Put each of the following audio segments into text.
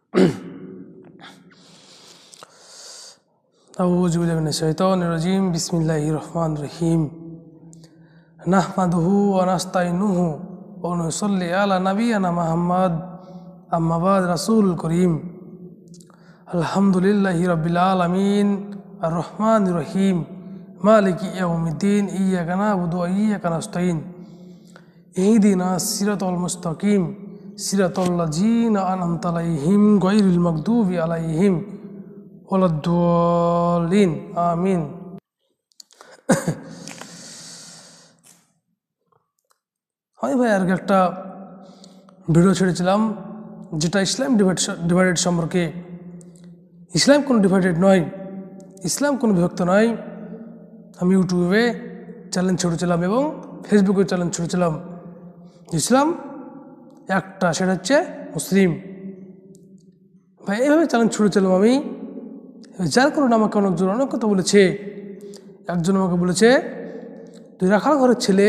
أعوذ بالله من الشيطان الرجيم بسم الله الرحمن الرحيم نحمده ونستعينه ونصلي على نبينا محمد أما بعد رسول الكريم الحمد لله رب العالمين الرحمن الرحيم مالك يوم الدين إياك نعبد وإياك نستعين اهدنا الصراط المستقيم صراط الذين أنعمت عليهم غير المغضوب عليهم ওয়ালাদ-দাল্লিন আমিন। আমি ভাই আর একটা ভিডিও ছেড়েছিলাম যেটা ইসলাম ডিভাইডেড সম্পর্কে। ইসলাম কোনো ডিভাইডেড নয়, ইসলাম কোনো বিভক্ত নয়। আমি ইউটিউবে চ্যালেঞ্জ ছেড়েছিলাম এবং ফেসবুকে চ্যালেঞ্জ ছেড়েছিলাম। ইসলাম একটা, সেটা হচ্ছে মুসলিম। ভাই এইভাবে চ্যালেঞ্জ ছুড়েছিলাম আমি, যার কারণে আমাকে অনেকজন অনেক কথা বলেছে। একজন আমাকে বলেছে, তুই রাখাল ঘরের ছেলে,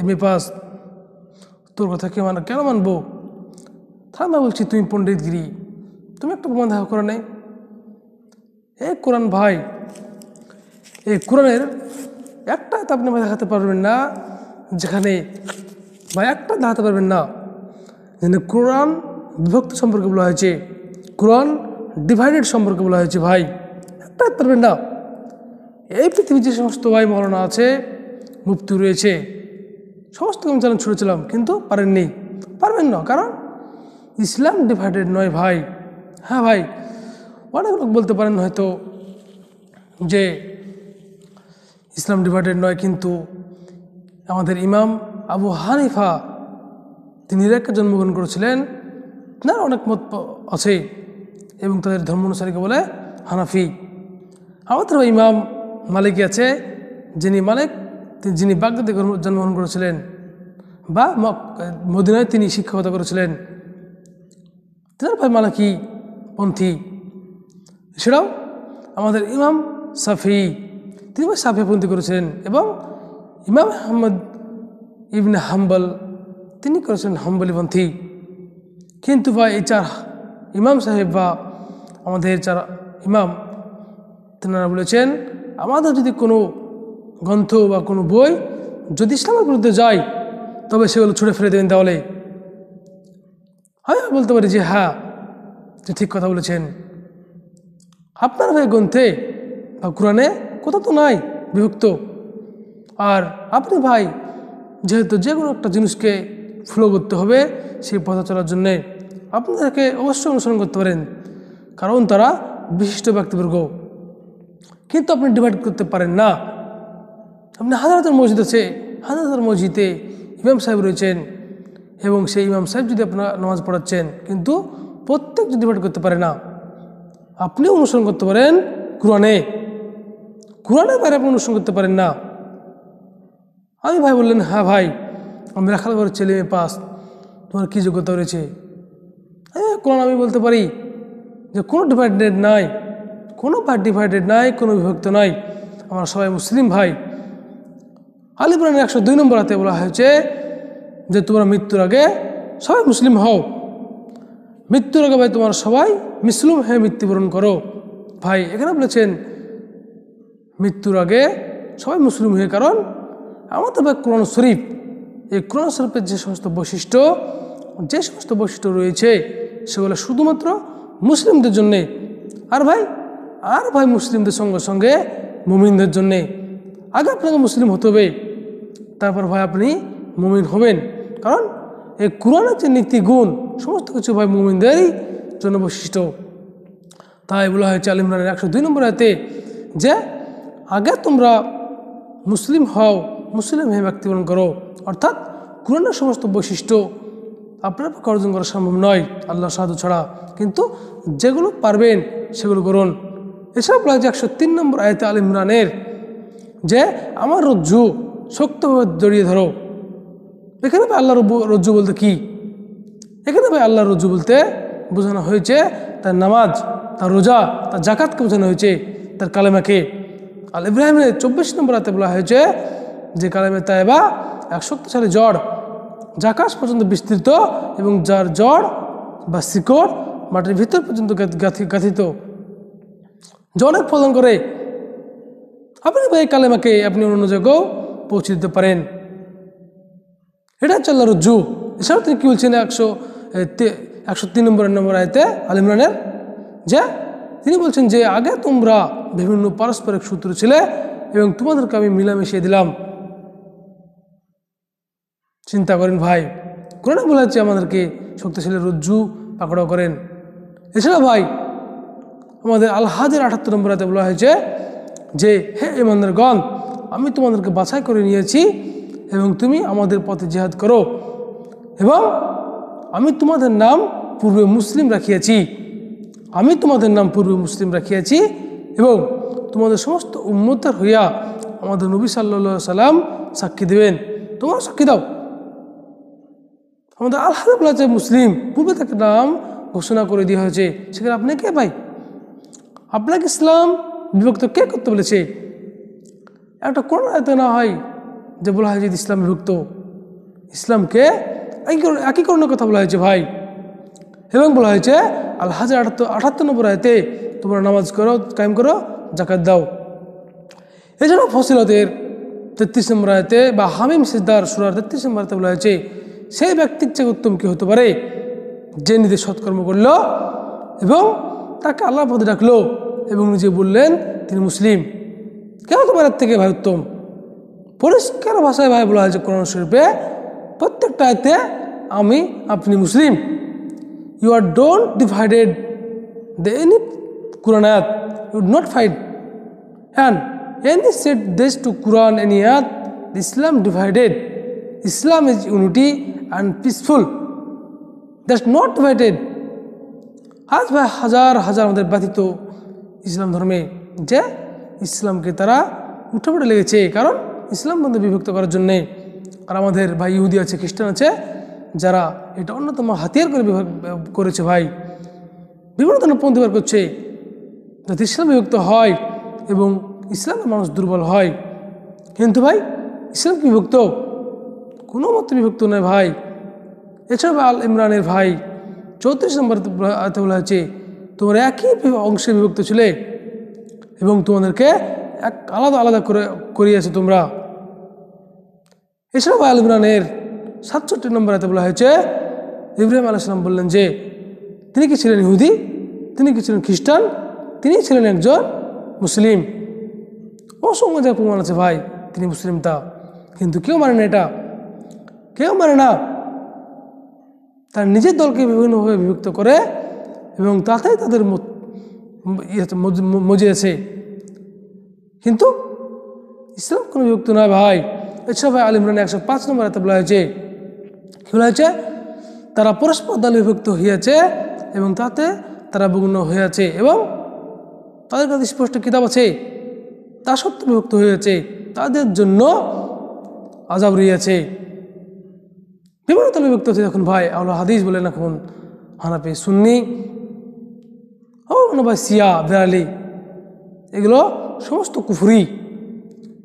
MA পাস, তোর কথা কেন মানবো? তাহলে আমি বলছি, তুমি পণ্ডিতগিরি, তুমি একটা প্রমাণ দেখা করে নেই। এই কোরআন ভাই, এই কোরআনের একটা আপনি দেখাতে পারবেন না যেখানে ভাই একটা দেখাতে পারবেন না যেখানে কোরআন বিভক্ত সম্পর্কে বলা হয়েছে, কোরআন ডিভাইডেড সম্পর্কে বলা হয়েছে। ভাই একটা পারবেন না। এই পৃথিবীর যে সমস্ত ভাই মৌলানা আছে, মুফতি রয়েছে, সমস্ত আমি চ্যালেঞ্জ ছুড়েছিলাম, কিন্তু পারবেন না, কারণ ইসলাম ডিভাইডেড নয় ভাই। হ্যাঁ ভাই, অনেক লোক বলতে পারেন হয়তো যে ইসলাম ডিভাইডেড নয়, কিন্তু আমাদের ইমাম আবু হানিফা তিনি ইরাকে জন্মগ্রহণ করেছিলেন, তার অনেক মত আছে এবং তাদের ধর্ম অনুসারীকে বলে হানাফি। আমাদের ইমাম মালিক আছে, যিনি বাগদাদে জন্মগ্রহণ করেছিলেন বা মদিনায় তিনি শিক্ষকতা করেছিলেন, তার ভাই মালিকি পন্থী। এছাড়াও আমাদের ইমাম শাফি, তিনি ভাই শাফিপন্থী করেছিলেন, এবং ইমাম আহমদ ইবনে হাম্বল তিনি করেছিলেন হাম্বলিপন্থী। কিন্তু ভাই এই চার ইমাম সাহেব বা আমাদের চার ইমাম, তেনারা বলেছেন, আমাদের যদি কোনো গ্রন্থ বা কোনো বই যদি ইসলামের বিরুদ্ধে যায়, তবে সেগুলো ছুঁড়ে ফেলে দেবেন। তাহলে আমি বলতে পারি যে হ্যাঁ, যে ঠিক কথা বলেছেন। আপনার ভাই গ্রন্থে বা কোরআনে কোথাও তো নাই বিভক্ত। আর আপনি ভাই যেহেতু যে কোনো একটা জিনিসকে ফলো করতে হবে সেই পথে চলার জন্যে, আপনাদেরকে অবশ্যই অনুসরণ করতে পারেন, কারণ তারা বিশিষ্ট ব্যক্তিবর্গ। কিন্তু আপনি ডিভাইড করতে পারেন না। আপনি হাজার হাজার মসজিদ আছে, হাজার হাজার মসজিদে ইমাম সাহেব রয়েছেন, এবং সেই ইমাম সাহেব যদি আপনার নামাজ পড়াচ্ছেন, কিন্তু প্রত্যেক যদি ডিভাইড করতে পারে না। আপনি অনুসরণ করতে পারেন কোরআনের বাইরে আপনি অনুসরণ করতে পারেন না। আমি ভাই বললেন, হ্যাঁ ভাই, আমি রাখাল ঘরের ছেলে, MA পাস, তোমার কী যোগ্যতা রয়েছে? কোরআন আমি বলতে পারি যে কোনো ডিভাইডেড নাই, কোনো ডিভাইডেড নাই, কোনো বিভক্ত নাই, আমরা সবাই মুসলিম ভাই। আলী ইমরানের 102 নম্বর আয়াতে বলা হয়েছে যে তোমরা মৃত্যুর আগে সবাই মুসলিম হও। মৃত্যুর আগে ভাই তোমরা সবাই মুসলিম হয়ে মৃত্যুবরণ করো। ভাই এখানে বলেছেন মৃত্যুর আগে সবাই মুসলিম হয়ে, কারণ আমাদের ভাই কোরআন শরীফ, এই কোরআন শরীফের যে সমস্ত বৈশিষ্ট্য রয়েছে সেগুলো শুধুমাত্র মুসলিমদের জন্যে। আর ভাই মুসলিমদের সঙ্গে সঙ্গে মুমিনদের জন্যে। আগে আপনাকে মুসলিম হতে হবে, তারপর ভাই আপনি মুমিন হবেন, কারণ এই কোরআনের যে নীতি গুণ সমস্ত কিছু ভাই মুমিনদেরই জন্য বৈশিষ্ট্য। তাই বলা হয়েছে আলী ইমরানের 102 নম্বর আয়াতে যে আগে তোমরা মুসলিম হও, মুসলিম হয়ে ব্যক্তিবরণ করো। অর্থাৎ কোরআনের সমস্ত বৈশিষ্ট্য আপনার পক্ষে অর্জন করা সম্ভব নয় আল্লাহর সাহায্য ছাড়া, কিন্তু যেগুলো পারবেন সেগুলো করুন। এসব বলা হয়েছে 103 নম্বর আয়াতে আলী ইমরানের যে আমার রজ্জু শক্তভাবে জড়িয়ে ধরো। এখানে ভাই আল্লাহর রজ্জু বলতে কি? এখানে ভাই আল্লাহর রজ্জু বলতে বোঝানো হয়েছে তার নামাজ, তার রোজা, তার জাকাতকে বোঝানো হয়েছে, তার কালেমাকে। আল ইব্রাহিমের 24 নম্বর আয়াতে বলা হয়েছে যে কালেমে তায়েবা এক শক্তিশালী জড়, যা আকাশ পর্যন্ত বিস্তৃত, এবং যার জড় বা শিকড় মাটির ভিতর পর্যন্ত গাথিত, যে অনেক ফলন করে। আপনি ভাই কালেমাকে আপনি অন্য জায়গাও পৌঁছে দিতে পারেন। এটা হচ্ছে আল্লাহর রজ্জু। এছাড়াও তিনি কি বলছেন 103 নম্বর আয়াতে আল ইমরানের, যে তিনি বলছেন যে আগে তোমরা বিভিন্ন পারস্পরিক শত্রু ছিলে এবং তোমাদেরকে আমি মিলামিশিয়ে দিলাম। চিন্তা করেন ভাই, কোরআনে বলা হচ্ছে আমাদেরকে শক্তিশালী রজ্জু পাকড়াও করেন। এছাড়া ভাই আমাদের আল হাজের 78 নম্বর আয়াতে বলা হয়েছে যে হে ঈমানদারগণ, আমি তোমাদেরকে বাছাই করে নিয়েছি এবং তুমি আমাদের পথে জিহাদ করো, এবং আমি তোমাদের নাম পূর্বে মুসলিম রাখিয়াছি, এবং তোমাদের সমস্ত উম্মতের হইয়া আমাদের নবী সাল্লাল্লাহু আলাইহি সাল্লাম সাক্ষী দেবেন। তোমরা সাক্ষী দাও। আমাদের আল হাজে বলা হচ্ছে মুসলিম, পূর্বে তাকে নাম ঘোষণা করে দেওয়া হয়েছে। সেখানে আপনি কে ভাই? আপনাকে ইসলাম বিভক্ত কে করতে বলেছে? একটা কোরআন আয়াতে না হয় যে বলা হয় যে ইসলাম বিভক্ত। ইসলামকে একই কারণে কথা বলা হয়েছে ভাই। এবং বলা হয়েছে আল হাজের 78 নম্বর আয়াতে তোমরা নামাজ করো, কায়েম করো, যাকাত দাও। এছাড়াও ফসিলতের 33 নম্বর আয়াতে বা হামিম সিজদার সূরার 33 নম্বর আয়াতে বলা হয়েছে সেই ব্যক্তির চেয়ে উত্তম কি হতে পারে যে নিজে সৎকর্ম করল এবং তাকে আল্লাহর পথে ডাকলো এবং নিজে বললেন তিনি মুসলিম। কেন তোমার থেকে ভাই উত্তম? পরিষ্কার ভাষায় ভাই বলা হয়েছে কোরআন শরীফে প্রত্যেকটা আয়াতে আমি আপনি মুসলিম। You are don't divided the any Quran ayat. You would not fight. And any said this to Quran any ayat, Islam divided. Islam is unity and peaceful. That's not divided. আজ ভাই হাজার হাজার আমাদের ব্যতীত ইসলাম ধর্মে যে ইসলামকে তারা উঠে পড়ে লেগেছে, কারণ ইসলাম বন্ধু বিভক্ত করার জন্যে। আর আমাদের ভাই ইহুদি আছে, খ্রিস্টান আছে, যারা এটা অন্যতম হাতিয়ার করে করেছে ভাই, বিভিন্ন ধরনের পন্থী বের করছে যাতে ইসলাম বিভক্ত হয় এবং ইসলামের মানুষ দুর্বল হয়। কিন্তু ভাই ইসলাম কি বিভক্ত? কোনো মতে বিভক্ত নয় ভাই। এছাড়া আল ইমরানের ভাই 34 নম্বর আয়াতে বলা হয়েছে তোমরা একই অংশে বিভক্ত ছিলে এবং তোমাদেরকে এক আলাদা আলাদা করিয়েছে তোমরা। এছাড়া ভাই আল ইমরানের 67 নম্বর আয়াতে বলা হয়েছে ইব্রাহিম আলাইহিস সালাম বললেন যে তিনি কি ছিলেন ইহুদি, তিনি কি ছিলেন খ্রিস্টান, তিনি ছিলেন একজন মুসলিম। অসংখ্য যা প্রমাণ আছে ভাই তিনি মুসলিম তা, কিন্তু কেউ মানে না, এটা কেউ মানে না। তার নিজের দলকে বিভিন্নভাবে বিভক্ত করে এবং তাতেই তাদের মজিয়েছে, কিন্তু ইসলাম কোনো বিভক্ত নয় ভাই। এছাড়া ভাই আল ইমরান 105 নম্বর আয়াতে বলা হয়েছে কি বলা হয়েছে তারা পরস্পর দলে বিভক্ত হইয়াছে এবং তাতে তারা বিঘ্ন হইয়াছে এবং তাদের কাছে স্পষ্ট কিতাব আছে, তা সত্য বিভক্ত হয়েছে, তাদের জন্য আযাব রয়েছে। বিভিন্ন দলে বিভক্ত হচ্ছে এখন ভাই আহলে হাদিস বলেন, এখন হানাফি, সুন্নি, ভাই শিয়া, বেরালি, এগুলো সমস্ত কুফরি।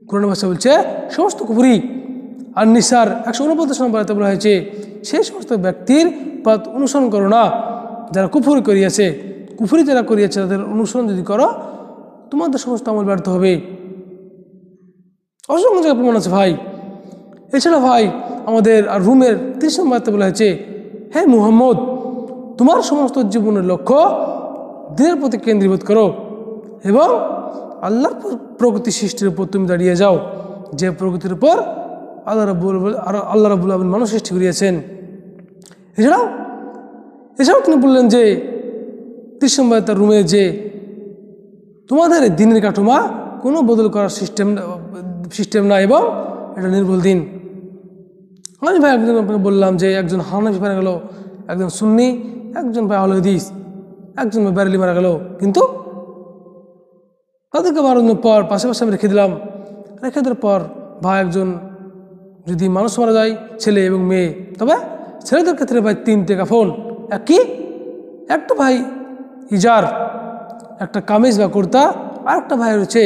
কোরআন ভাষা বলছে সমস্ত কুফরি। আর নিসার 149 নম্বর আয়াতে বলা হয়েছে সেই সমস্ত ব্যক্তির পথ অনুসরণ করো না যারা কুফরি করিয়াছে। কুফরি যারা করিয়াছে তাদের অনুসরণ যদি করো তোমাদের সমস্ত আমল ব্যর্থ হবে। অসংখ্য জায়গায় প্রমাণ আছে ভাই। এছাড়া ভাই আমাদের আর রুমের 30 নম্বর আয়াতে বলা হয়েছে হে মুহাম্মদ, তোমার সমস্ত জীবনের লক্ষ্য দিনের প্রতি কেন্দ্রীভূত করো এবং আল্লাহর প্রকৃতি সৃষ্টির উপর তুমি দাঁড়িয়ে যাও, যে প্রকৃতির উপর আল্লাহ রাব্বুল আলামিন মানুষ সৃষ্টি করিয়াছেন। এছাড়াও তিনি বললেন যে 30 নম্বর তার রুমে যে তোমাদের দিনের কাঠামো কোনো বদল করার সিস্টেম না এবং এটা নির্ভুল দিন। আমি ভাই একজন আপনাকে বললাম যে একজন হানাফি মারা গেল, একজন সুন্নি, একজন ভাই আহলে হাদিস, একজন ভাই বেরেলি মারা গেল, কিন্তু তাদেরকে মারানোর পর পাশাপাশি আমি রেখে দিলাম। রেখে দেওয়ার পর ভাই একজন যদি মানুষ মারা যায় ছেলে এবং মেয়ে, তবে ছেলেদের ক্ষেত্রে ভাই 3টে কাফন, একটা ভাই ইজার, একটা কামিজ বা কুর্তা, আর একটা ভাই রয়েছে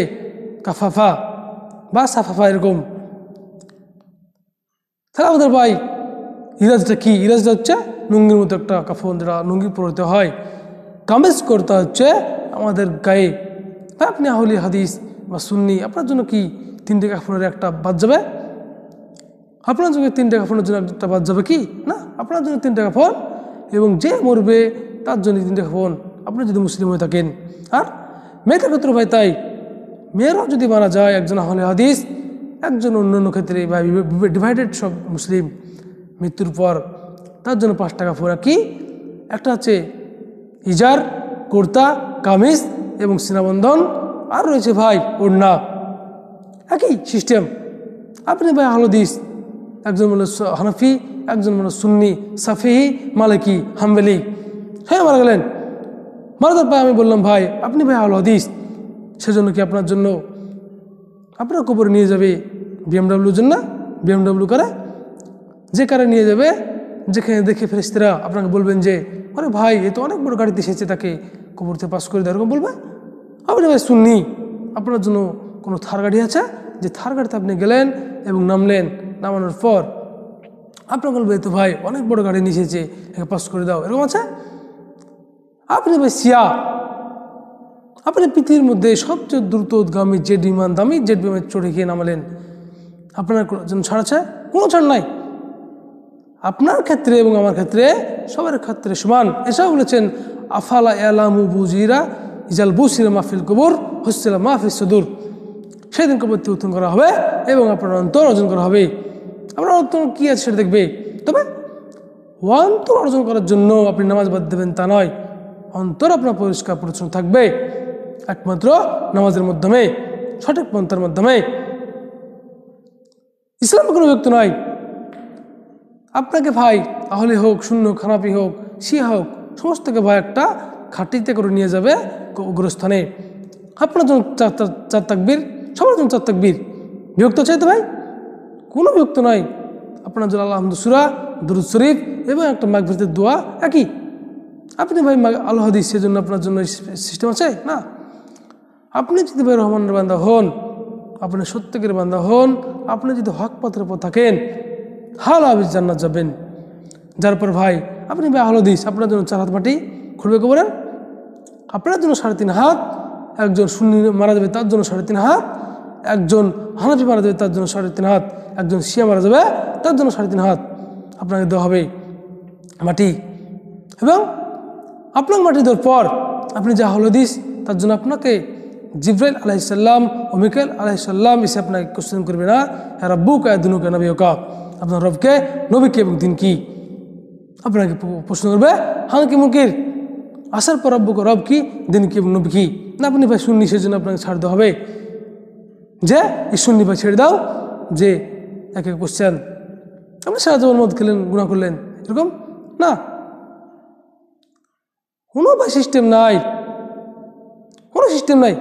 কাফাফা বা সাফাফা, এরকম। তাহলে আমাদের ভাই ইরাজটা কি? ইরাজটা হচ্ছে লুঙ্গির মতো একটা কাফন, যেটা লুঙ্গি পরতে হয়, কামেজ করতে হচ্ছে আমাদের গায়ে। আপনি আহলি হাদিস বা সুন্নি, আপনার জন্য কি 3টে কাফনের একটা বাদ যাবে? আপনার জন্য 3টে কাফনের জন্য একটা বাদ যাবে কি? না, আপনার জন্য 3টে কাফন, এবং যে মরবে তার জন্য 3টে কাফন, আপনি যদি মুসলিম হয়ে থাকেন। আর মেয়েদের ক্ষেত্রে ভাই তাই, মেয়েরাও যদি মারা যায়, একজন আহলে হাদিস, একজন অন্যান্য ক্ষেত্রে বা ডিভাইডেড সব মুসলিম, মৃত্যুর পর তার জন্য 5টা কাফন। কি? একটা হচ্ছে ইজার, কুর্তা, কামিজ এবং সিনাবন্ধন, আর রয়েছে ভাই ওড়না। একই সিস্টেম। আপনি ভাই আহলে হাদিস, একজন বলে হানাফি, একজন বলে সুন্নি, সাফিহি, মালিকি, হাম্বলি। হ্যাঁ, মারা গেলেন। মারা যাওয়ার পর আমি বললাম ভাই আপনি ভাই আহলে হাদিস, সেজন্য কি আপনার জন্য আপনার কবরে নিয়ে যাবে বিএমডাব্লিউর জন্য? বিএমডাব্লিউ করে যে কারে নিয়ে যাবে, যেখানে দেখে ফেরেশতারা আপনাকে বলবেন যে আরে ভাই এ তো অনেক বড় গাড়িতে এসেছে, তাকে কবরতে পাস করে দেয়, এরকম বলবে। আপনি ভাই সুন্নি, আপনার জন্য কোনো থার গাড়ি আছে, যে থার গাড়িতে আপনি গেলেন এবং নামলেন, নামানোর পর আপনাকে বলবে তো ভাই অনেক বড় গাড়ি নিয়ে এসেছে, একে পাস করে দাও, এরকম আছে। আপনি ভাই শিয়া, আপনি পৃথিবীর মধ্যে সবচেয়ে দ্রুতগামী জেট বিমান, দামি জেট বিমানে চড়ে গিয়ে নামালেন, আপনার জন্য ছাড় আছে? কোনো ছাড় নাই। আপনার ক্ষেত্রে এবং আমার ক্ষেত্রে, সবার ক্ষেত্রে সমান। এসব বলেছেন আফালা ইয়ালামু বুজিরা ইজাল বুসিরা মাহফিল কবর হসিলা মাহফিল সুদূর। সেদিন কবরটি উত্তোলন করা হবে এবং আপনার অন্তর অর্জন করা হবে। আপনার অন্তর কী আছে সেটা দেখবে। তবে অন্তর অর্জন করার জন্য আপনি নামাজ বাদ দেবেন তা নয়, অন্তর আপনার পরিষ্কার পরিচ্ছন্ন থাকবে একমাত্র নামাজের মাধ্যমে, সঠিক পন্থার মাধ্যমে। ইসলাম কোনো ব্যক্তি নয়। আপনাকে ভাই আহলে হোক, শূন্য খানাপি হোক, শিয়া হোক, সমস্তকে ভাই একটা খাটিতে করে নিয়ে যাবে অগ্রস্থানে। আপনার জন্য 4 তাকবীর, সবার জন্য 4 তাকবীর। বিভক্ত চাইতে ভাই কোনো বিভক্ত নয়। আপনার জন্য আল্লাহমদু সূরা, দুরূদ শরীফ এবং একটা মাগফিরাতের দোয়া একই। আপনি ভাই আল্লাহ হাদিস, সেজন্য আপনার জন্য সিস্টেম আছে না। আপনি যদি ভাই রহমানের বান্দা হন, আপনি সত্যকের বান্দা হন, আপনি যদি হক পথের পর থাকেন, হাল হাবিজ জান্নাত যাবেন। যার পর ভাই আপনি ভাই আহলে হাদিস, আপনার জন্য 4 হাত মাটি খুঁড়বে কবরের, আপনার জন্য 3.5 হাত। একজন সুন্নি মারা যাবে তার জন্য 3.5 হাত, একজন হানাফি মারা যাবে তার জন্য 3.5 হাত, একজন শিয়া মারা যাবে তার জন্য 3.5 হাত আপনাকে দেওয়া হবে মাটি। এবং আপনার মাটি দেওয়ার পর আপনি যে আহলে হাদিস, তার জন্য আপনাকে জিবরাইল আলাইহিস সালাম ও মিকাইল আলাইহিস সালাম এসে আপনাকে কোশ্চেন করবে না, হ্যাঁ রব্বুকা দিনুকা নবিয়ুকা, আপনার রবকে, নবীকে এবং দিন কি আপনাকে প্রশ্ন করবে। হান কি মুনকির, আসার পর রব্বুকা, রব কি, দিন কি এবং নবী কি। না আপনি ভাই সুন্নি, সেজন্য আপনাকে ছাড় দেওয়া হবে যে এই সুন্নি ভাই ছেড়ে দাও, যে একে কোশ্চেন আপনি সারা জীবন মদ খেলেন, গুনাহ করলেন, এরকম না। কোনো ভাই সিস্টেম নাই, কোনো সিস্টেম নাই।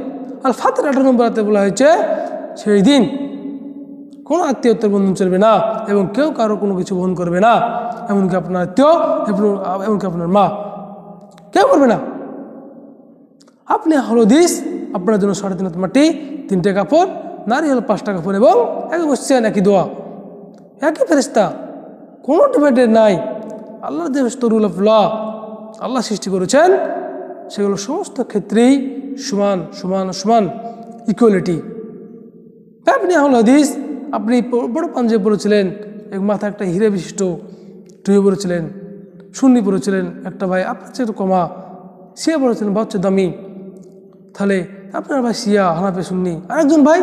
আর ফাতের 18 নম্বর আয়াতে বলা হয়েছে সেই দিন কোনো আত্মীয়তার বন্ধন চলবে না এবং কেউ কারো কোনো কিছু বহন করবে না, এমনকি আপনার আত্মীয়, এমনকি আপনার মা, কেউ করবে না। আপনি আহলে হাদিস, আপনার জন্য 3.5 হাত মাটি, 3টে কাপড়, নারী হলো 5টা কাপড় এবং একই কোশ্চেন, একই দোয়া, একই ফেরেশতা, কোনো ডিভাইডেড নাই। আল্লাহ যে রুল অফ ল আল্লাহ সৃষ্টি করেছেন, সেগুলো সমস্ত ক্ষেত্রেই সমান সমান সমান, ইকুয়ালিটি। আপনি আহলে হাদিস, আপনি বড় পাঞ্জাবি পরেছিলেন, এক মাথা একটা হিরে বিশিষ্ট টুপি পরেছিলেন, সুন্নি পরেছিলেন, একটা ভাই আপনার চেয়ে কমা শিয়া পরেছিলেন, বা হচ্ছে দামি, তাহলে আপনার ভাই শিয়া, হানাফি, সুন্নি। আরেকজন ভাই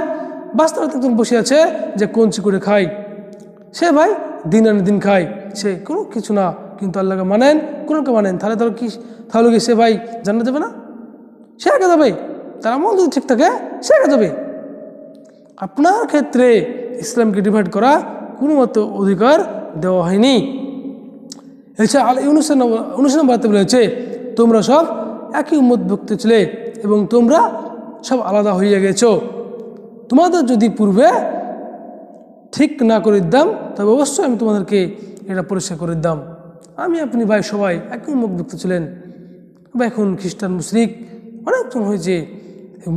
বাস্তবতা একজন বসে আছে যে কঞ্চি করে খায়, সে ভাই দিন আনে দিন খায়, সে কোনো কিছু না, কিন্তু আল্লাহকে মানেন, কোরআনকে মানেন, তাহলে তাহলে কি সে ভাই জান্নাত যাবে না? সে একা যাবে, তার আমল যদি ঠিক থাকে সে একা যাবে। আপনার ক্ষেত্রে ইসলামকে ডিভাইড করা কোনো মতো অধিকার দেওয়া হয়নি। এছাড়া 19 নম্বর আয়াতে বলেছে তোমরা সব একই উম্মতভুক্ত ছিলে এবং তোমরা সব আলাদা হয়ে গেছো। তোমাদের যদি পূর্বে ঠিক না করে দিতাম, তবে অবশ্যই আমি তোমাদেরকে এটা পরিষ্কার করে দিতাম। আমি আপনি ভাই সবাই একই উম্মতভুক্ত ছিলেন। বা এখন খ্রিস্টান, মুশরিক অনেকজন হয়েছে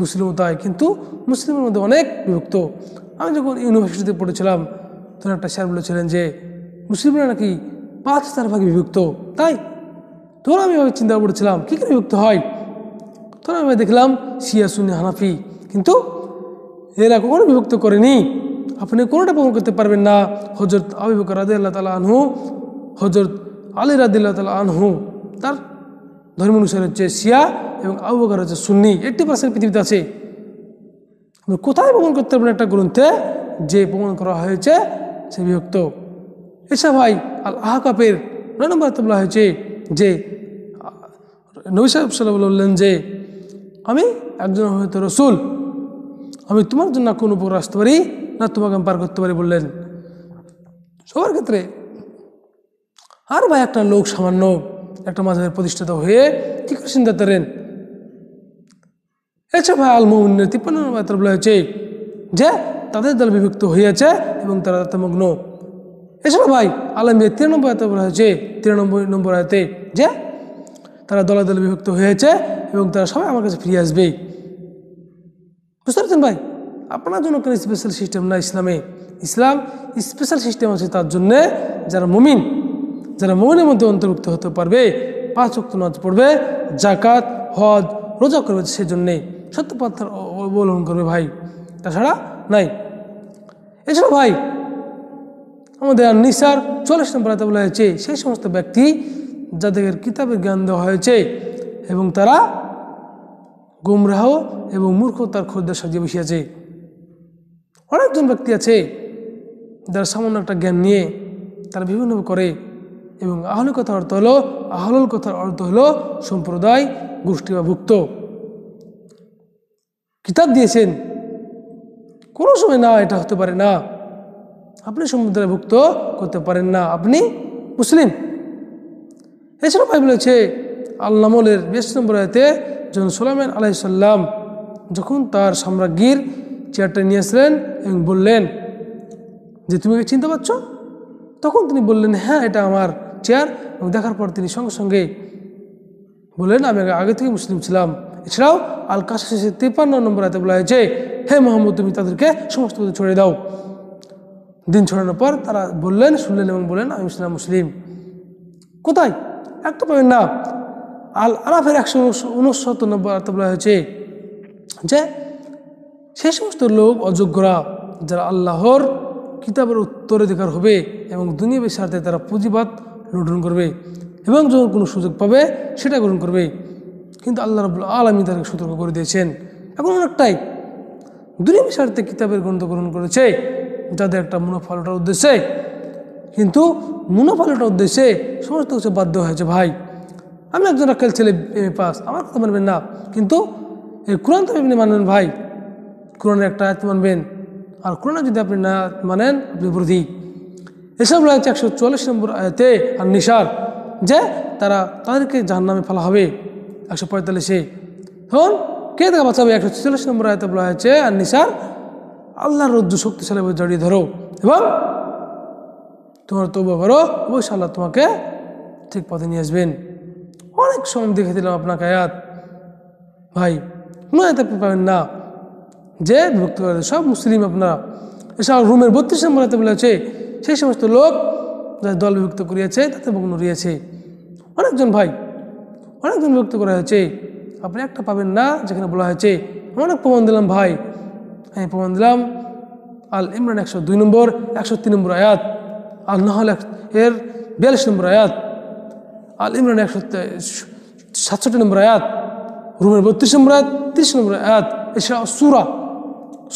মুসলিমতায়, কিন্তু মুসলিমের মধ্যে অনেক বিভক্ত। আমি যখন ইউনিভার্সিটিতে পড়েছিলাম, তখন একটা স্যার বলেছিলেন যে মুসলিমরা নাকি 5 ভাগে বিভক্ত। তাই তখন আমি চিন্তা করছিলাম কী করে বিভক্ত হয়। তখন আমি দেখলাম শিয়া সুন্নি হানাফি, কিন্তু এরা কখনো বিভক্ত করেনি। আপনি কোনোটা প্রমাণ করতে পারবেন না হযরত আবু বকর রাদিয়াল্লাহু তাআলা আনহু, হযরত আলী রাদিয়াল্লাহু তাআলা আনহু তার ধর্ম অনুসারে হচ্ছে শিয়া এবং আবু বকর হচ্ছে সুন্নি। 80% পৃথিবীতে আছে। আপনি কোথায় প্রমাণ করতে পারবেন একটা গ্রন্থে যে প্রমাণ করা হয়েছে সে বিভক্ত? এসা ভাই আল আহকাফের 9 নম্বর আয়াতে বলা হয়েছে যে নবী সাল্লাল্লাহু আলাইহি ওয়াসাল্লাম বললেন যে আমি একজন হয়তো রসুল, আমি তোমার জন্য কোনো উপকার আসতে পারি না তোমাকে আমি পার করতে পারি বললেন। সবার ক্ষেত্রে আর ভাই একটা লোক সামান্য একটা মাযহাবের প্রতিষ্ঠিত হয়ে কি করে চিন্তা করেন? এছাড়া ভাই আল মুমিনুন 53 নম্বর আয়াতে বলা হয়েছে যে তাদের দল বিভক্ত হয়েছে এবং তারা তাতে মগ্ন। এছাড়া ভাই আল আম্বিয়া 93 নম্বর আয়াতে বলা হয়েছে 93 নম্বর আয়াতে যে তারা দলে দলে বিভক্ত হয়েছে এবং তারা সবাই আমার কাছে ফিরে আসবে। বুঝতে পারছেন ভাই? আপনার জন্য কোনো স্পেশাল সিস্টেম না ইসলামে। ইসলাম স্পেশাল সিস্টেম আছে তার জন্যে যারা মুমিন, যারা মুমিনের মধ্যে অন্তর্ভুক্ত হতে পারবে, 5 ওয়াক্ত নামাজ পড়বে, যাকাত হজ রোজা করবে, সেজন্যে সত্য পথ অবলম্বন করবে ভাই, তাছাড়া নাই। এছাড়া ভাই আমাদের নিসার 44 নম্বর আয়াতে বলা হয়েছে সেই সমস্ত ব্যক্তি যাদের কিতাবের জ্ঞান দেওয়া হয়েছে এবং তারা গুমরাহ এবং মূর্খতার খদ্দের সাজিয়ে বসিয়েছে। অনেকজন ব্যক্তি আছে যারা সামান্য একটা জ্ঞান নিয়ে তারা বিভিন্নভাবে করে এবং আহলুল কথার অর্থ হলো, আহলুল কথার অর্থ হলো সম্প্রদায়, গোষ্ঠী বা ভুক্ত। কিতাব দিয়েছেন, কোনো সময় না এটা হতে পারে না, আপনি সম্প্রদায় ভুক্ত করতে পারেন না, আপনি মুসলিম। এছাড়া ভাই বলেছে আল্লাহ নামলের 20 নম্বর আয়াতে যখন সুলাইমান আলাইহিস সালাম যখন তার সাম্রাজ্ঞীর চেয়ারটা নিয়েছিলেন এবং বললেন যে তুমি কি চিনতে পারছো, তখন তিনি বললেন হ্যাঁ এটা আমার চেয়ার, এবং দেখার পর তিনি সঙ্গে সঙ্গে বললেন আমি আগে থেকে মুসলিম ছিলাম। এছাড়াও আল কাসাসের 53 নম্বর আয়াতে বলা হয়েছে হে মোহাম্মদ তুমি তাদেরকে সমস্ত কিছু ছড়িয়ে দাও। দিন ছড়ানোর পর তারা বললেন, শুনলেন এবং বললেন আমি মুসলিম। কোথায়? একটা পাবেন না। আল আরাফের 169 নম্বর আয়াতে বলা হয়েছে যে সেই সমস্ত লোক অযোগ্যরা যারা আল্লাহর কিতাবের উত্তরাধিকার হবে এবং দুনিয়াবী স্বার্থে তারা পুঁজিবাদ লুণ্ঠন করবে এবং যখন কোনো সুযোগ পাবে সেটা গ্রহণ করবে। কিন্তু আল্লাহ রাব্বুল আলামিন তাদেরকে সতর্ক করে দিয়েছেন। এখন অনেকটাই দুনিয়াবী স্বার্থে কিতাবের গ্রন্থ গ্রহণ করেছে যাদের একটা মুনাফা লোটার উদ্দেশ্যে, কিন্তু মুনাফা লোটার উদ্দেশ্যে সমস্ত কিছু বাধ্য হয়েছে। ভাই আমি একজন আক্কেল ছেলে পাস, আমার কথা মানবেন না, কিন্তু এই কোরআন তো আপনি মানবেন ভাই, কোরআনের একটা আয়াত মানবেন, আর কোরআনে যদি আপনি না মানেন আপনি বিরোধী। এসব রয়েছে 144 নম্বর আয়াতে আর নিসার যে তাদেরকে জাহান্নামে ফেলা হবে 145-এ। তখন কে তাকে বাঁচাবে? 146 নম্বর আয়াতে বলা হয়েছে আর নিসার আল্লাহর রজ্জু শক্তিশালীভাবে জড়িয়ে ধরো এবং তোমার তওবা করো, অবশ্যই আল্লাহ তোমাকে ঠিক পথে নিয়ে আসবেন। অনেক সময় দেখে দিলাম আপনাকে আয়াত, ভাই কোনো আয়াত আপনি পাবেন না যে বিভক্ত করে সব মুসলিম আপনারা। এছাড়া রুমের 32 নম্বর আয়াতে বলা হয়েছে সেই সমস্ত লোক যারা দল বিভক্ত করিয়াছে তাতে মগ্ন রয়েছে। অনেকজন ভাই অনেকজন বিভক্ত করা হয়েছে, আপনি একটা পাবেন না যেখানে বলা হয়েছে। অনেক প্রমাণ দিলাম ভাই, আমি প্রমাণ দিলাম আল ইমরান 102 নম্বর 103 নম্বর আয়াত, আল নাহল এর 42 নম্বর আয়াত, আল ইমরান 167 নম্বর আয়াত, রুমের 32 নম্বর আয়াত, 30 নম্বর আয়াত। এছাড়া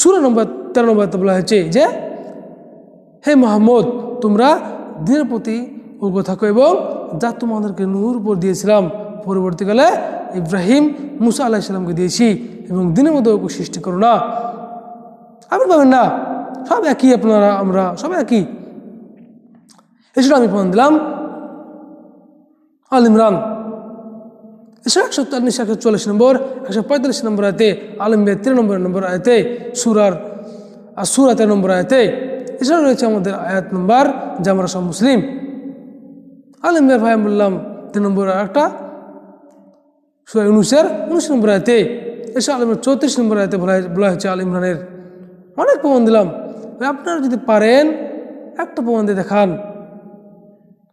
সূরা নম্বর 13 নম্বর আয়াতে বলা হয়েছে যে হে মুহাম্মদ তোমরা দিনের প্রতি অজ্ঞ থাকো এবং যা তোমাদেরকে নূর উপর দিয়েছিলাম পরবর্তীকালে ইব্রাহিম মুসা আলাইহিস সালামকে দিয়েছি এবং দিনের মধ্যে ঐক্য সৃষ্টি করো না। আপনি পাবেন না, সব একই, আপনারা আমরা সব একই। এছাড়া আমি প্রমাণ দিলাম আল ইমরান এছাড়া 144 নম্বর 145 নম্বর আয়াতে, আল আম্বিয়া 93 নম্বর আয়াতে, সূরা 13 নম্বর আয়াতে। এছাড়া রয়েছে আমাদের আয়াত নম্বর যে আমরা সব মুসলিম। আল আম্বিয়ার ভাই বললাম 3 নম্বর একটা, সূরা ইউনূসের 19 নম্বর আয়াতে। এছাড়া আল ইমরান 34 নম্বর আয়াতে বলা হয়েছে আল ইমরানের। অনেক প্রমাণ দিলাম, আপনারা যদি পারেন একটা প্রমাণ দিয়ে দেখান,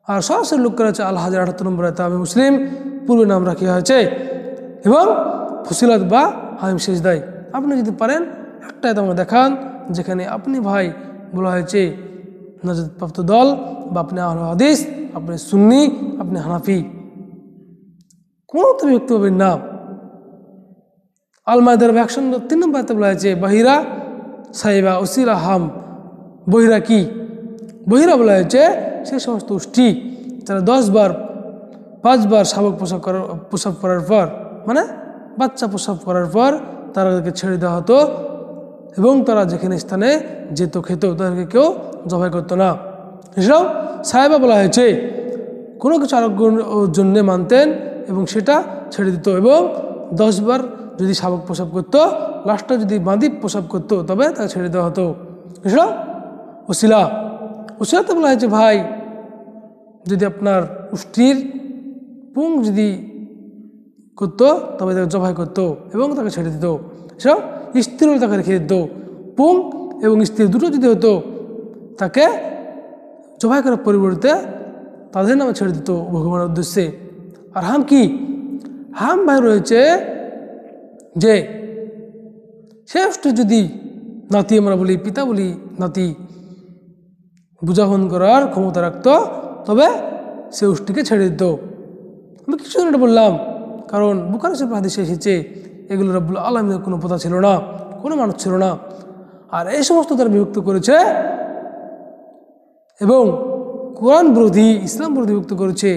আর সরাসরি উল্লেখ করা হয়েছে আল হাজার 78 নম্বর আয়াতে আমি মুসলিম, পূর্বে নাম রাখা হয়েছে, এবং ফসিলত বা হামিম সেজদায়। আপনি যদি পারেন একটা আয়াত আমাকে দেখান যেখানে আপনি ভাই বলা হয়েছে নাজাতপ্রাপ্ত দল, বা আপনি আহলে হাদিস, আপনি সুন্নি, আপনি হানাফি, কোনো তো বিভক্তি পাবেন না। আল মায়দার 103 নম্বর আয়াতে বলা হয়েছে বাহিরা সাইবা ওসিলা হাম। বহিরা কি? বহিরা বলা হয়েছে সেই সমস্ত উষ্টি যারা 10 বার 5 বার শাবক প্রসাব করার পর, মানে বাচ্চা প্রসাব করার পর তাদেরকে ছেড়ে দেওয়া হতো, এবং তারা যেখানে স্থানে যেত খেত তাদেরকে কেউ জবাই করতো না। এছাড়াও সাহেবা বলা হয়েছে কোনো কিছু আরোগ্যের জন্যে মানতেন এবং সেটা ছেড়ে দিত, এবং 10 বার যদি শাবক প্রসাব করতো, লাস্টটা যদি বাঁধি প্রসাব করতো তবে তাকে ছেড়ে দেওয়া হতো। এছাড়াও ওসিলাতে বলা হয়েছে ভাই যদি আপনার উষ্টির পুং যদি করতো তবে তাকে জবাই করতো এবং তাকে ছেড়ে দিত। এছাড়াও স্ত্রী হলে তাকে রেখে দিত। পুং এবং স্ত্রী দুটো যদি হতো তাকে জবাই করার পরিবর্তে তাদের নামে ছেড়ে দিত ভগবানের উদ্দেশ্যে। আর হাম কি? হাম ভাই রয়েছে যে সে উষ্টি যদি নাতি, আমরা বলি পিতা বলি নাতি, বুঝাহন করার ক্ষমতা রাখত তবে সে উষ্টিকে ছেড়ে দিত। আমি কিছু এটা বললাম কারণ বুখারী শরীফের হাদিসে এসেছে এগুলো রব্বুল আলামিনের কোনো পথা ছিল না, কোনো মানুষ ছিল না। আর এই সমস্ত তারা বিভক্ত করেছে এবং কোরআন বিরোধী, ইসলাম বিরোধী বিভক্ত করেছে,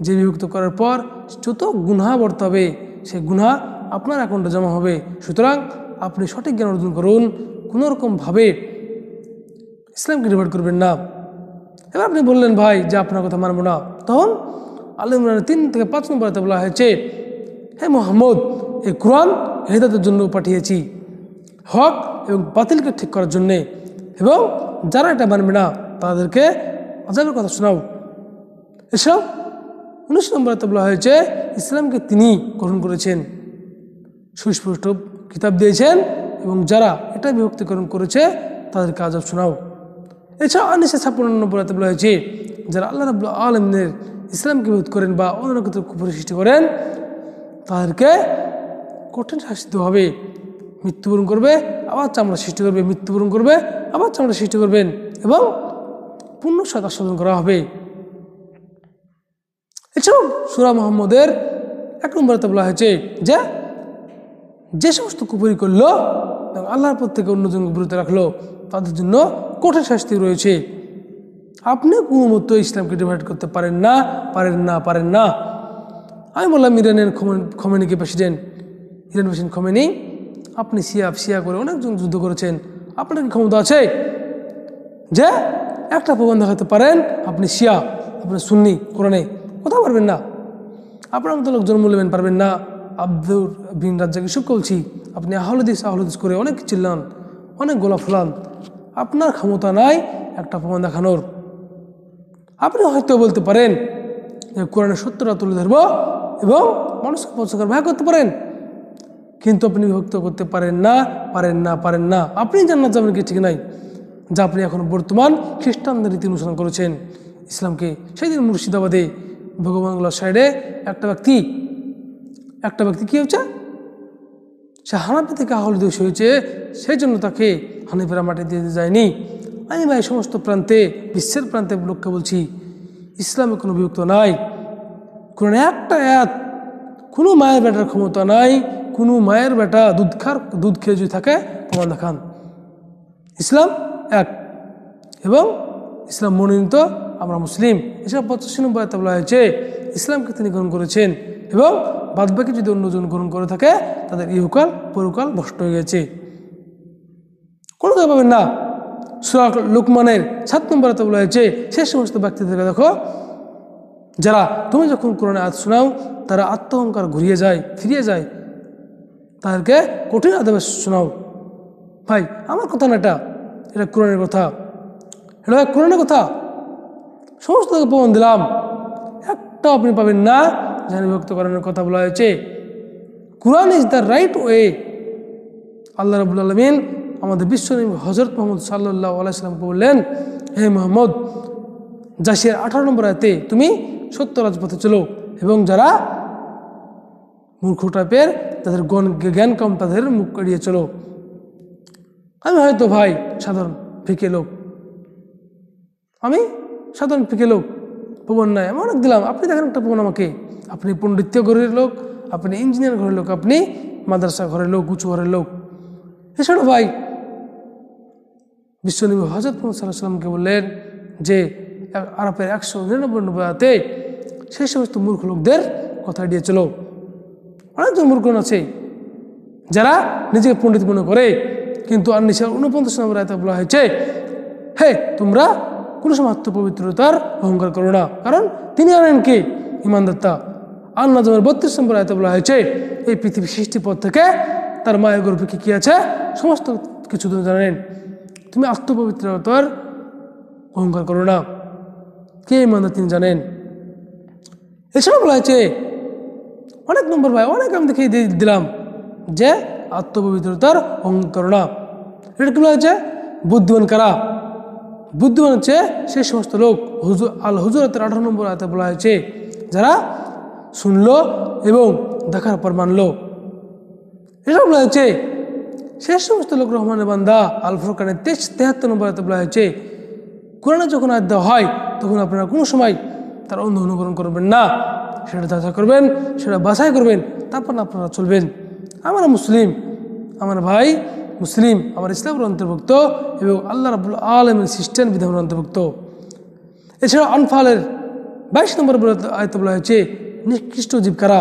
যে বিভক্ত করার পর যত গুনাহ বর্তাবে সেই গুনাহ আপনার অ্যাকাউন্টে জমা হবে। সুতরাং আপনি সঠিক জ্ঞান অর্জন করুন, কোনোরকমভাবে ইসলামকে ডিভাইড করবেন না। এবার আপনি বললেন ভাই যে আপনার কথা মানব না, তখন আল ইমরানের 3 থেকে 5 নম্বর আয়াতে বলা হয়েছে হে মুহাম্মদ, এই কোরআন হেদায়েতের জন্য পাঠিয়েছি, হক এবং বাতিলকে ঠিক করার জন্যে, এবং যারা এটা মানবে না তাদেরকে আযাবের কথা শোনাও। এসব 19 নম্বর আয়াতে বলা হয়েছে ইসলামকে তিনি গ্রহণ করেছেন, সুস্পষ্ট কিতাব দিয়েছেন, এবং যারা এটা বিভক্তিকরণ করেছে তাদেরকে আযাব শোনাও। এছাড়াও আনিসা 56 নম্বর আয়াতে বলা হয়েছে যারা আল্লাহ রাব্বুল আলামিনের ইসলামকে বিরোধ করেন বা অন্য কিছু কুফরি সৃষ্টি করেন তাদেরকে কঠিন শাস্তি হবে। মৃত্যুবরণ করবে, আবার চামড়া সৃষ্টি করবে, মৃত্যুবরণ করবে, আবার চামড়া সৃষ্টি করবেন, এবং পূর্ণ সাজা করা হবে। এছাড়াও সূরা মুহাম্মদের 1 নম্বরে বলা হয়েছে যে সমস্ত কুফরি করলো এবং আল্লাহর পথ থেকে অন্যজনকে বিরত রাখলো তাদের জন্য কঠিন শাস্তি রয়েছে। আপনি কোনো মতো ইসলামকে ডিভাইড করতে পারেন না। আমি বললাম ইরানের খোমেনিকে প্রেসিডেন্ট, ইরান প্রেসিডেন্ট খোমেনি, আপনি শিয়া করে অনেকজন যুদ্ধ করেছেন, আপনার কি ক্ষমতা আছে যে একটা প্রমাণ দেখাতে পারেন আপনি শিয়া, আপনি সুন্নি কোরআনে? কোথাও পারবেন না। আপনার মতো লোক জন্ম নেবেন, পারবেন না। আব্দুর বিন রাজ্জাক ইউসুফ বলছি, আপনি আহলদিস করে অনেক চিল্লান, অনেক গোলা ফুলান, আপনার ক্ষমতা নাই একটা প্রমাণ দেখানোর। আপনি হয়তো বলতে পারেন যে কোরআনের সত্যটা তুলে ধরব এবং মানুষকে পছন্দ ভয় করতে পারেন, কিন্তু আপনি বিভক্ত করতে পারেন না। আপনি জান্নাত যাবেন কি ঠিক নাই, যা আপনি এখন বর্তমান খ্রিস্টানদের রীতি অনুসরণ করেছেন ইসলামকে। সেই দিন মুর্শিদাবাদে ভগবানগুলোর সাইডে একটা ব্যক্তি কি হয়েছে, সে হানাফি থেকে আহলদিস হয়েছে, সেই জন্য তাকে হানিফেরা মাটি দিয়ে যায়নি। আমি ভাই সমস্ত প্রান্তে, বিশ্বের প্রান্তে লোককে বলছি ইসলামে কোনো বিভক্ত নাই। কোরআনে একটা আয়াত কোনো মায়ের বেটার ক্ষমতা নাই, কোনো মায়ের বেটা দুধ খেয়ে যদি থাকে প্রমাণ দেখান। ইসলাম এক এবং ইসলাম মনোনীত, আমরা মুসলিম। এসব 85 নম্বর আয়াতে বলা হয়েছে ইসলামকে তিনি গ্রহণ করেছেন, এবং বাদবাকি যদি অন্যজন গ্রহণ করে থাকে তাদের ইহকাল পরকাল ভ্রষ্ট হয়ে গেছে। কোনো কথা পাবেন না। সূরা লুকমানের 7 নম্বর আয়াতে বলা হয়েছে সেই সমস্ত ব্যক্তিদেরকে দেখো যারা তুমি যখন কোরআনে আয়াত শোনাও তারা আত্মঅহংকার ফিরিয়ে যায়, তাদেরকে কঠিন আযাবে শোনাও। ভাই আমার কথা না, এটা কোরআনের কথা, সমস্ত প্রমাণ দিলাম, একটাও আপনি পাবেন না যেখানে বিভক্ত করানোর কথা বলা হয়েছে। Quran is the right way. আল্লাহ রাব্বুল আলামিন আমাদের বিশ্বনবী হযরত মুহাম্মদ সাল্লাল্লাহু আলাইহি সাল্লামকে বললেন, হে মুহাম্মদ, জাসিয়ার 18 নম্বর আয়াতে তুমি সত্য রাজপথে চলো, এবং যারা মূর্খ টাইপের তাদের জ্ঞান কম তাদের মুখ এড়িয়ে চলো। আমি হয়তো ভাই সাধারণ ফিকে লোক, আমি সাধারণ ফিকে লোক, প্রবণ নাই, আমি অনেক দিলাম, আপনি দেখেন একটা প্রবণ আমাকে। আপনি পণ্ডিত্য ঘরের লোক, আপনি ইঞ্জিনিয়ার ঘরের লোক, আপনি মাদ্রাসা ঘরের লোক, উঁচু ঘরের লোক। এছাড়াও ভাই বিশ্বনবী হযরত মুহাম্মদ সাল্লাল্লাহু আলাইহি ওয়াসাল্লামকে বললেন যে আরাফের 199 নম্বর আয়াতে সেই সমস্ত মূর্খ লোকদের কথা এড়িয়ে চলো। অনেকজন মূর্খ আছে যারা নিজেকে পণ্ডিত মনে করে, কিন্তু আন-নিসার 49 নম্বর আয়াতে বলা হয়েছে, হে তোমরা কোনো সময় আত্মপবিত্রতার অহংকার করো না, কারণ তিনি আনেন কে? ইমানদাতা। আন-নাজমের 32 নম্বর আয়াতে বলা হয়েছে, এই পৃথিবী সৃষ্টির পর থেকে তার মায়ের গর্ভে কি আছে সমস্ত কিছু তুমি জানেন, তুমি আত্মপবিত্রতার অহংকার করো না, কে ইমানদার তিনি জানেন। এছাড়া বলা হয়েছে অনেক নম্বর ভাই, অনেক আমি দেখিয়ে দিলাম যে আত্মপবিত্রতার অহংকার করো না। এটা কি বলা হয়েছে? বুদ্ধিমান কারা? বুদ্ধিমান হচ্ছে সেই সমস্ত লোক, আল হুজুরাতের 18 নম্বর আয়াতে বলা হয়েছে, যারা শুনলো এবং দেখার পর মানলো। এটা বলা হয়েছে সেই সমস্ত লোক রহমানের বান্দা। আল ফুরকানের 73 নম্বর আয়াতে বলা হয়েছে, কোরআনে যখন আয়াত দেওয়া হয় তখন আপনারা কোনো সময় তার অন্ধ অনুকরণ করবেন না, সেটা যাচাই করবেন, সেটা বাছাই করবেন, তারপর আপনারা চলবেন। আমরা মুসলিম, আমার ভাই মুসলিম, আমার ইসলামের অন্তর্ভুক্ত এবং আল্লাহ রাব্বুল আলামিনের সিস্টেম বিধানের অন্তর্ভুক্ত। এছাড়া আনফালের 22 নম্বর আয়াতে বলা হয়েছে, নিকৃষ্ট জীব কারা?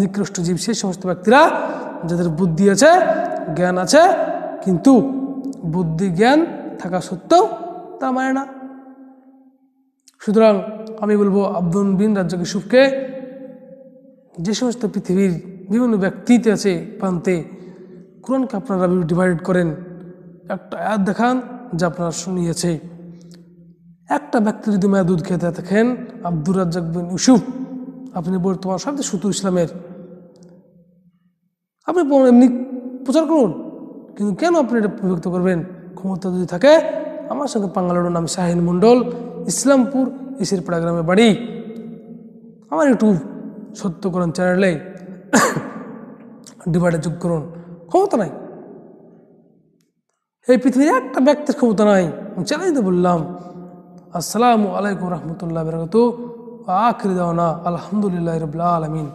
নিকৃষ্ট জীব সেই সমস্ত ব্যক্তিরা যাদের বুদ্ধি আছে, জ্ঞান আছে, কিন্তু বুদ্ধি জ্ঞান থাকা সত্ত্বেও তা মানে না। সুতরাং আমি বলবো আব্দুল বিন রাজ্জাক ইউসুফকে, যে সমস্ত পৃথিবীর বিভিন্ন ব্যক্তিতে আছে প্রান্তে, কোরআনকে আপনারা ডিভাইড করেন, একটা আয়াত দেখান যা আপনারা শুনিয়েছে। একটা ব্যক্তি যদি মায়া দুধ খেতে থাকেন, আব্দুর রাজ্জাক বিন ইউসুফ, আপনি বর্তমান সবচেয়ে শত্রু ইসলামের, আপনি এমনি প্রচার করুন, কিন্তু কেন আপনি এটা বিভক্ত করবেন? ক্ষমতা যদি থাকে আমার সঙ্গে পাঙ্গালোর নাম শাহিন মণ্ডল, ইসলামপুর ইসিরপাড়া গ্রামে বাড়ি। আমার ইউটিউব সত্য কোরআন চ্যানেলে ডিভাইডে যোগ করুন। ক্ষমতা নাই, এই পৃথিবীর একটা ব্যক্তির ক্ষমতা নাই। আমি চ্যালেঞ্জ দিয়ে বললাম। আসসালামু আলাইকুম রহমতুল্লাহ বারাকাতুহু। আখির দাওয়ানা আলহামদুলিল্লাহি রাব্বিল আলামিন।